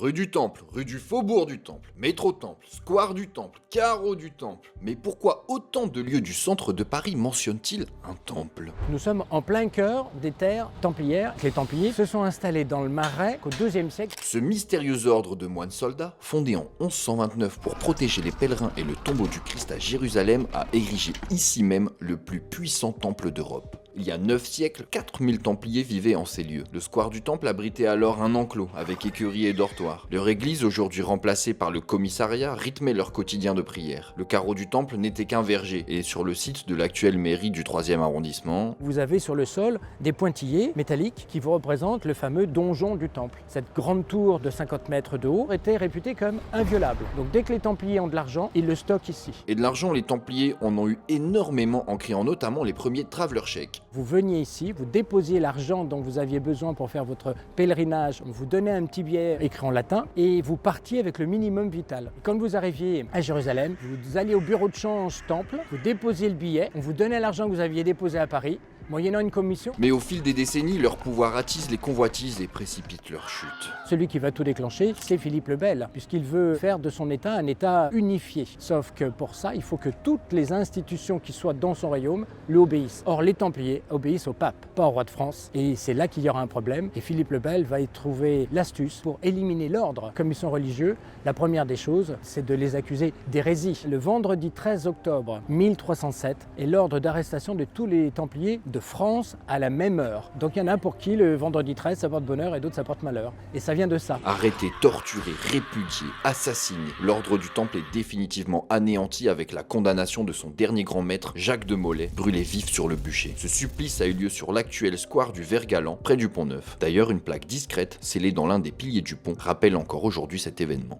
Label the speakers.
Speaker 1: Rue du Temple, rue du Faubourg du Temple, métro Temple, square du Temple, carreau du Temple. Mais pourquoi autant de lieux du centre de Paris mentionnent-ils un temple?
Speaker 2: Nous sommes en plein cœur des terres templières. Les Templiers se sont installés dans le Marais qu'au IIe siècle.
Speaker 1: Ce mystérieux ordre de moines soldats, fondé en 1129 pour protéger les pèlerins et le tombeau du Christ à Jérusalem, a érigé ici même le plus puissant temple d'Europe. Il y a 9 siècles, 4000 Templiers vivaient en ces lieux. Le square du Temple abritait alors un enclos avec écurie et dortoir. Leur église, aujourd'hui remplacée par le commissariat, rythmait leur quotidien de prière. Le carreau du Temple n'était qu'un verger et sur le site de l'actuelle mairie du 3e arrondissement,
Speaker 2: Vous avez sur le sol des pointillés métalliques qui vous représentent le fameux donjon du Temple. Cette grande tour de 50 mètres de haut était réputée comme inviolable. Donc dès que les Templiers ont de l'argent, ils le stockent ici.
Speaker 1: Et de l'argent, les Templiers en ont eu énormément en créant notamment les premiers traveler chèques.
Speaker 2: Vous veniez ici, vous déposiez l'argent dont vous aviez besoin pour faire votre pèlerinage, on vous donnait un petit billet écrit en latin et vous partiez avec le minimum vital. Quand vous arriviez à Jérusalem, vous alliez au bureau de change Temple, vous déposiez le billet, on vous donnait l'argent que vous aviez déposé à Paris, moyennant une commission.
Speaker 1: Mais au fil des décennies, leur pouvoir attise les convoitises et précipite leur chute.
Speaker 2: Celui qui va tout déclencher, c'est Philippe le Bel, puisqu'il veut faire de son État un État unifié. Sauf que pour ça, il faut que toutes les institutions qui soient dans son royaume lui obéissent. Or, les Templiers obéissent au pape, pas au roi de France. Et c'est là qu'il y aura un problème. Et Philippe le Bel va y trouver l'astuce pour éliminer l'ordre. Comme ils sont religieux, la première des choses, c'est de les accuser d'hérésie. Le vendredi 13 octobre 1307 est l'ordre d'arrestation de tous les Templiers de France à la même heure. Donc il y en a pour qui le vendredi 13 ça porte bonheur et d'autres ça porte malheur. Et ça vient de ça.
Speaker 1: Arrêtés, torturés, répudiés, assassinés, l'ordre du Temple est définitivement anéanti avec la condamnation de son dernier grand maître, Jacques de Molay, brûlé vif sur le bûcher. Ce supplice a eu lieu sur l'actuel square du Vert-Galant, près du Pont-Neuf. D'ailleurs, une plaque discrète, scellée dans l'un des piliers du pont, rappelle encore aujourd'hui cet événement.